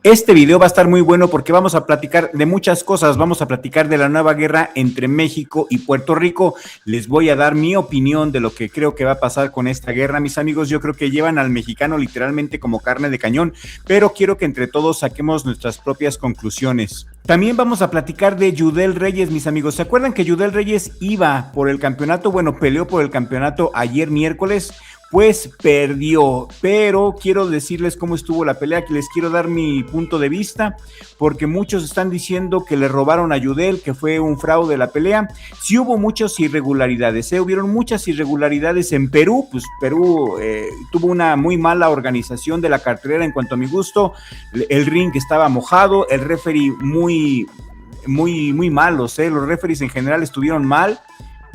Este video va a estar muy bueno porque vamos a platicar de muchas cosas. Vamos a platicar de la nueva guerra entre México y Puerto Rico. Les voy a dar mi opinión de lo que creo que va a pasar con esta guerra, mis amigos. Yo creo que llevan al mexicano literalmente como carne de cañón, pero quiero que entre todos saquemos nuestras propias conclusiones. También vamos a platicar de Yudel Reyes, mis amigos. ¿Se acuerdan que Yudel Reyes iba por el campeonato? Bueno, peleó por el campeonato ayer miércoles. Pues perdió, pero quiero decirles cómo estuvo la pelea, que les quiero dar mi punto de vista, porque muchos están diciendo que le robaron a Yudel, que fue un fraude la pelea. Sí hubo muchas irregularidades, hubieron muchas irregularidades en Perú, pues Perú tuvo una muy mala organización de la cartelera en cuanto a mi gusto. El ring estaba mojado, el referee muy malos, los referees en general estuvieron mal.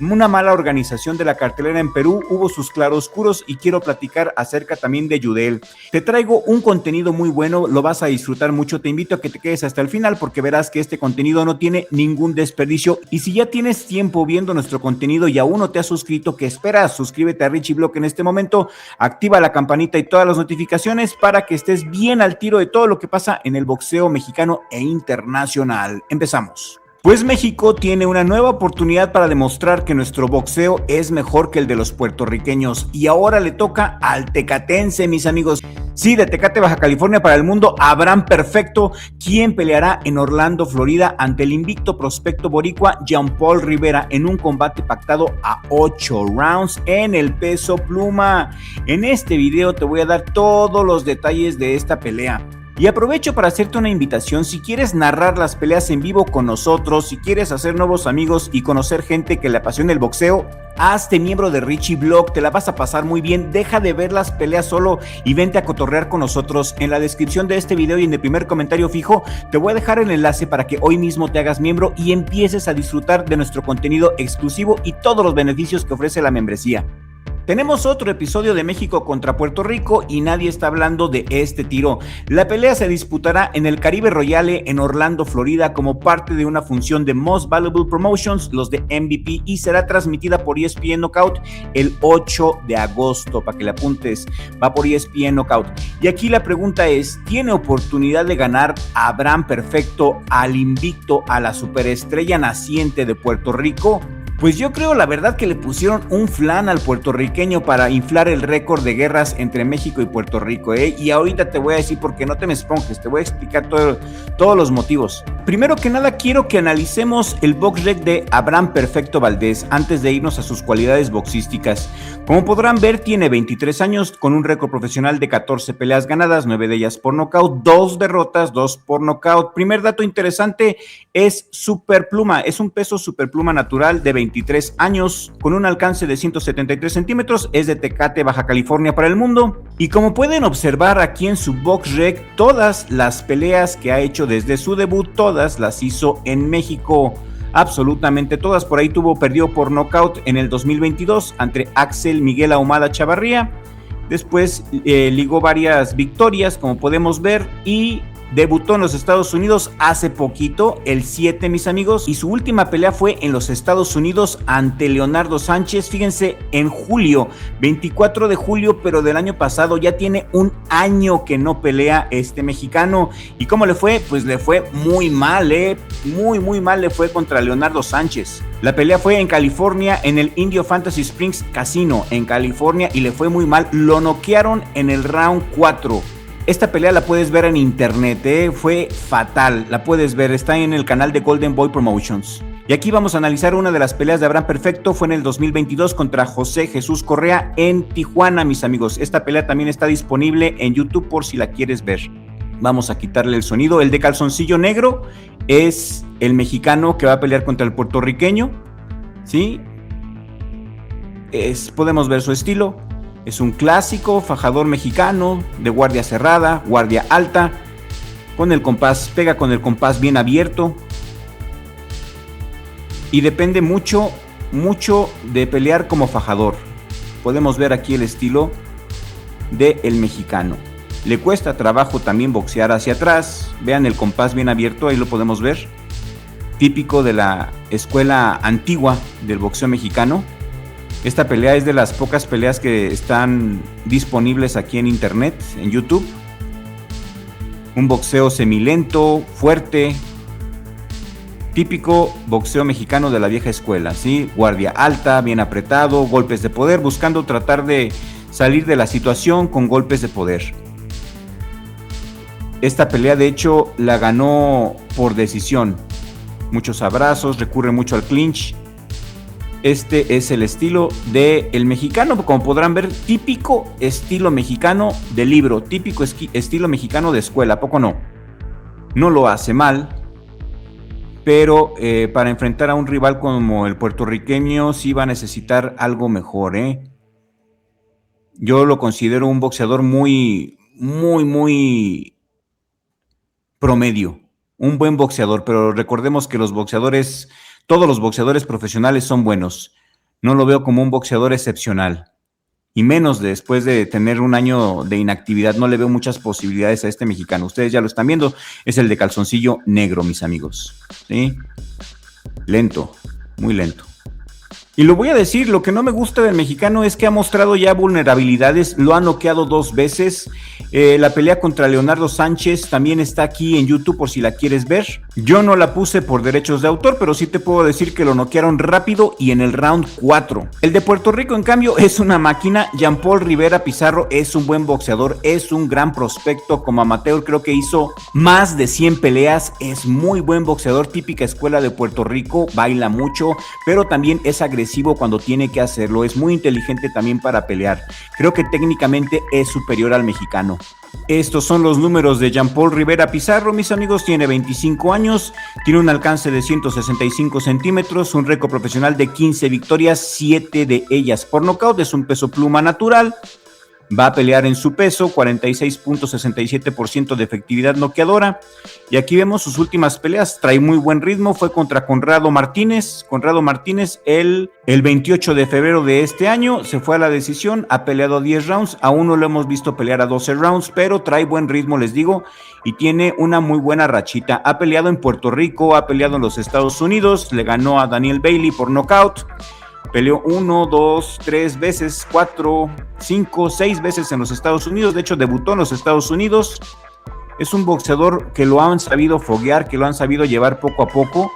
Una mala organización de la cartelera en Perú, hubo sus claroscuros y quiero platicar acerca también de Yudel. Te traigo un contenido muy bueno, lo vas a disfrutar mucho, te invito a que te quedes hasta el final porque verás que este contenido no tiene ningún desperdicio y si ya tienes tiempo viendo nuestro contenido y aún no te has suscrito, ¿qué esperas? Suscríbete a Richie Blog en este momento, activa la campanita y todas las notificaciones para que estés bien al tiro de todo lo que pasa en el boxeo mexicano e internacional. Empezamos. Pues México tiene una nueva oportunidad para demostrar que nuestro boxeo es mejor que el de los puertorriqueños y ahora le toca al tecatense, mis amigos. Sí, de Tecate, Baja California para el mundo, Abraham Perfecto, quien peleará en Orlando, Florida, ante el invicto prospecto boricua Jean Paul Rivera en un combate pactado a 8 rounds en el peso pluma. En este video te voy a dar todos los detalles de esta pelea. Y aprovecho para hacerte una invitación, si quieres narrar las peleas en vivo con nosotros, si quieres hacer nuevos amigos y conocer gente que le apasione el boxeo, hazte miembro de Richie Blog, te la vas a pasar muy bien, deja de ver las peleas solo y vente a cotorrear con nosotros. En la descripción de este video y en el primer comentario fijo, te voy a dejar el enlace para que hoy mismo te hagas miembro y empieces a disfrutar de nuestro contenido exclusivo y todos los beneficios que ofrece la membresía. Tenemos otro episodio de México contra Puerto Rico y nadie está hablando de este tiro. La pelea se disputará en el Caribe Royale en Orlando, Florida, como parte de una función de Most Valuable Promotions, los de MVP, y será transmitida por ESPN Knockout el 8 de agosto, para que le apuntes, va por ESPN Knockout. Y aquí la pregunta es, ¿tiene oportunidad de ganar a Abraham Perfecto, al invicto, a la superestrella naciente de Puerto Rico? Pues yo creo la verdad que le pusieron un flan al puertorriqueño para inflar el récord de guerras entre México y Puerto Rico, y ahorita te voy a decir por qué, no te me esponjes, te voy a explicar todos los motivos. Primero que nada quiero que analicemos el box rec de Abraham Perfecto Valdés antes de irnos a sus cualidades boxísticas. Como podrán ver, tiene 23 años con un récord profesional de 14 peleas ganadas, 9 de ellas por nocaut, 2 derrotas, 2 por nocaut. Primer dato interesante, es superpluma, es un peso superpluma natural de 23 años, con un alcance de 173 centímetros, es de Tecate, Baja California para el mundo. Y como pueden observar aquí en su box rec, todas las peleas que ha hecho desde su debut, todas las hizo en México. Absolutamente todas. Por ahí perdió por nocaut en el 2022 ante Axel Miguel Ahumada Chavarría. Después ligó varias victorias, como podemos ver, y debutó en los Estados Unidos hace poquito, el 7, mis amigos, y su última pelea fue en los Estados Unidos ante Leonardo Sánchez, fíjense, en julio, 24 de julio, pero del año pasado. Ya tiene un año que no pelea este mexicano. ¿Y cómo le fue? Pues le fue muy mal, muy mal le fue contra Leonardo Sánchez. La pelea fue en California, en el Indio Fantasy Springs Casino, en California, y le fue muy mal, lo noquearon en el round 4. Esta pelea la puedes ver en internet, fue fatal, la puedes ver, está en el canal de Golden Boy Promotions. Y aquí vamos a analizar una de las peleas de Abraham Perfecto, fue en el 2022 contra José Jesús Correa en Tijuana, mis amigos. Esta pelea también está disponible en YouTube por si la quieres ver. Vamos a quitarle el sonido. El de calzoncillo negro es el mexicano que va a pelear contra el puertorriqueño, ¿sí? Podemos ver su estilo. Es un clásico fajador mexicano de guardia cerrada, guardia alta, con el compás, pega con el compás bien abierto. Y depende mucho de pelear como fajador. Podemos ver aquí el estilo del mexicano. Le cuesta trabajo también boxear hacia atrás. Vean el compás bien abierto, ahí lo podemos ver. Típico de la escuela antigua del boxeo mexicano. Esta pelea es de las pocas peleas que están disponibles aquí en internet, en YouTube. Un boxeo semilento, fuerte, típico boxeo mexicano de la vieja escuela, ¿sí? Guardia alta, bien apretado, golpes de poder, buscando tratar de salir de la situación con golpes de poder. Esta pelea, de hecho, la ganó por decisión. Muchos abrazos, recurre mucho al clinch. Este es el estilo del mexicano, como podrán ver, típico estilo mexicano de libro, típico estilo mexicano de escuela, ¿a poco no? No lo hace mal. Pero para enfrentar a un rival como el puertorriqueño sí va a necesitar algo mejor, ¿eh? Yo lo considero un boxeador muy promedio, un buen boxeador, pero recordemos que todos los boxeadores profesionales son buenos. No lo veo como un boxeador excepcional. Y menos después de tener un año de inactividad, no le veo muchas posibilidades a este mexicano. Ustedes ya lo están viendo, es el de calzoncillo negro, mis amigos. ¿Sí? Lento, muy lento. Y lo voy a decir, lo que no me gusta del mexicano es que ha mostrado ya vulnerabilidades, lo ha noqueado 2 veces. La pelea contra Leonardo Sánchez también está aquí en YouTube por si la quieres ver. Yo no la puse por derechos de autor, pero sí te puedo decir que lo noquearon rápido y en el round 4. El de Puerto Rico, en cambio, es una máquina. Jean-Paul Rivera Pizarro es un buen boxeador, es un gran prospecto. Como amateur creo que hizo más de 100 peleas, es muy buen boxeador, típica escuela de Puerto Rico, baila mucho, pero también es agresivo cuando tiene que hacerlo, es muy inteligente también para pelear. Creo que técnicamente es superior al mexicano. Estos son los números de Jean-Paul Rivera Pizarro, mis amigos. Tiene 25 años, tiene un alcance de 165 centímetros, un récord profesional de 15 victorias, 7 de ellas por nocaut, es un peso pluma natural. Va a pelear en su peso, 46.67% de efectividad noqueadora. Y aquí vemos sus últimas peleas, trae muy buen ritmo, fue contra Conrado Martínez. Conrado Martínez el 28 de febrero de este año, se fue a la decisión, ha peleado 10 rounds, aún no lo hemos visto pelear a 12 rounds, pero trae buen ritmo, les digo, y tiene una muy buena rachita. Ha peleado en Puerto Rico, ha peleado en los Estados Unidos, le ganó a Daniel Bailey por nocaut. Peleó 1, 2, 3 veces, 4, 5, 6 veces en los Estados Unidos. De hecho, debutó en los Estados Unidos. Es un boxeador que lo han sabido foguear, que lo han sabido llevar poco a poco.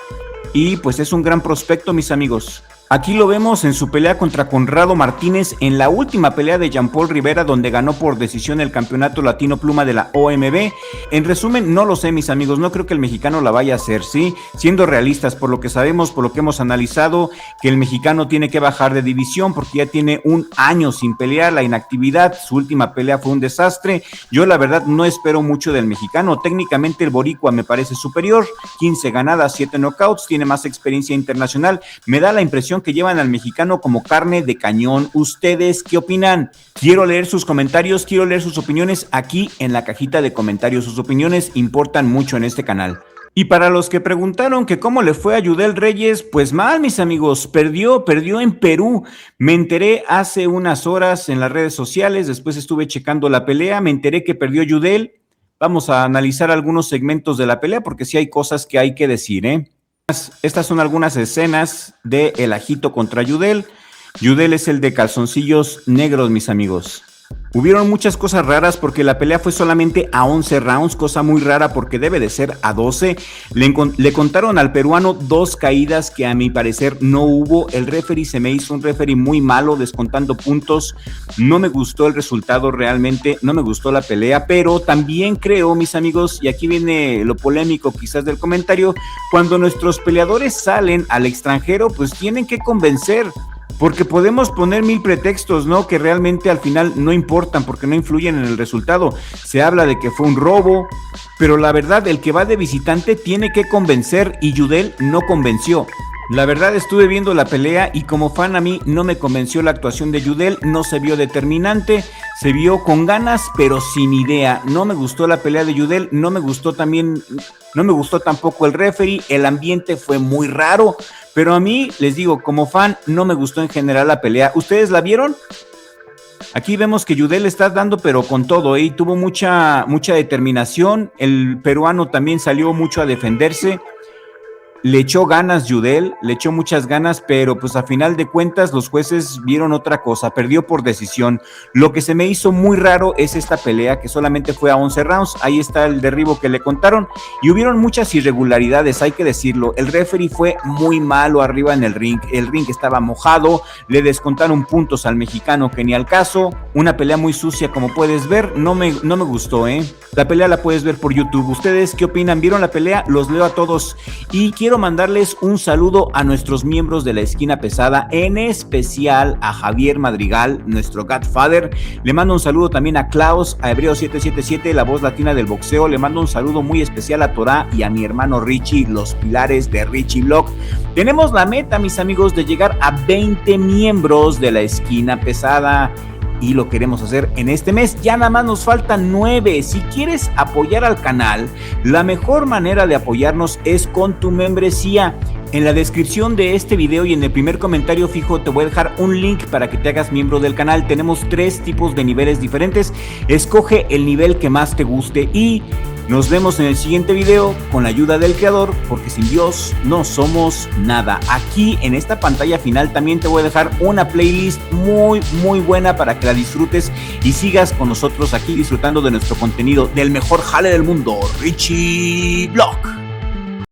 Y pues es un gran prospecto, mis amigos. Aquí lo vemos en su pelea contra Conrado Martínez, en la última pelea de Jean-Paul Rivera, donde ganó por decisión el campeonato latino pluma de la OMB. En resumen, no lo sé, mis amigos, no creo que el mexicano la vaya a hacer, ¿sí? Siendo realistas, por lo que sabemos, por lo que hemos analizado, que el mexicano tiene que bajar de división porque ya tiene un año sin pelear, la inactividad, su última pelea fue un desastre. Yo la verdad no espero mucho del mexicano. Técnicamente el boricua me parece superior, 15 ganadas, 7 knockouts, tiene más experiencia internacional. Me da la impresión que llevan al mexicano como carne de cañón. ¿Ustedes qué opinan? Quiero leer sus comentarios, quiero leer sus opiniones aquí en la cajita de comentarios. Sus opiniones importan mucho en este canal. Y para los que preguntaron que cómo le fue a Yudel Reyes, pues mal, mis amigos, perdió en Perú. Me enteré hace unas horas en las redes sociales, después estuve checando la pelea, me enteré que perdió Yudel. Vamos a analizar algunos segmentos de la pelea porque sí hay cosas que hay que decir, ¿eh? Estas son algunas escenas de El Ajito contra Yudel. Yudel es el de calzoncillos negros, mis amigos. Hubieron muchas cosas raras porque la pelea fue solamente a 11 rounds, cosa muy rara porque debe de ser a 12. Le contaron al peruano 2 caídas que a mi parecer no hubo. El referee se me hizo un referee muy malo, descontando puntos. No me gustó el resultado realmente, no me gustó la pelea, pero también creo, mis amigos, y aquí viene lo polémico quizás del comentario, cuando nuestros peleadores salen al extranjero, pues tienen que convencer. Porque podemos poner 1000 pretextos, ¿no? Que realmente al final no importan porque no influyen en el resultado. Se habla de que fue un robo, pero la verdad, el que va de visitante tiene que convencer y Yudel no convenció. La verdad, estuve viendo la pelea y como fan a mí no me convenció la actuación de Yudel, no se vio determinante, se vio con ganas pero sin idea. No me gustó la pelea de Yudel, no me gustó tampoco el referee, el ambiente fue muy raro, pero a mí, les digo, como fan, no me gustó en general la pelea. ¿Ustedes la vieron? Aquí vemos que Yudel está dando pero con todo, y tuvo mucha determinación. El peruano también salió mucho a defenderse. Le echó ganas Yudel, le echó muchas ganas, pero pues a final de cuentas los jueces vieron otra cosa, perdió por decisión. Lo que se me hizo muy raro es esta pelea que solamente fue a 11 rounds, ahí está el derribo que le contaron y hubieron muchas irregularidades, hay que decirlo. El referee fue muy malo arriba en el ring estaba mojado, le descontaron puntos al mexicano que ni al caso, una pelea muy sucia como puedes ver, no me gustó, La pelea la puedes ver por YouTube. ¿Ustedes qué opinan? ¿Vieron la pelea? Los leo a todos y quiero mandarles un saludo a nuestros miembros de la esquina pesada, en especial a Javier Madrigal, nuestro Godfather. Le mando un saludo también a Klaus, a Hebreo 777, la voz latina del boxeo. Le mando un saludo muy especial a Torá y a mi hermano Richie, los pilares de Richie Vlog. Tenemos la meta, mis amigos, de llegar a 20 miembros de la esquina pesada. Y lo queremos hacer en este mes. Ya nada más nos faltan 9. Si quieres apoyar al canal, la mejor manera de apoyarnos es con tu membresía. En la descripción de este video y en el primer comentario fijo te voy a dejar un link para que te hagas miembro del canal. Tenemos 3 tipos de niveles diferentes. Escoge el nivel que más te guste y nos vemos en el siguiente video con la ayuda del creador, porque sin Dios no somos nada. Aquí en esta pantalla final también te voy a dejar una playlist muy buena para que la disfrutes y sigas con nosotros aquí disfrutando de nuestro contenido del mejor jale del mundo, Richie Vlog.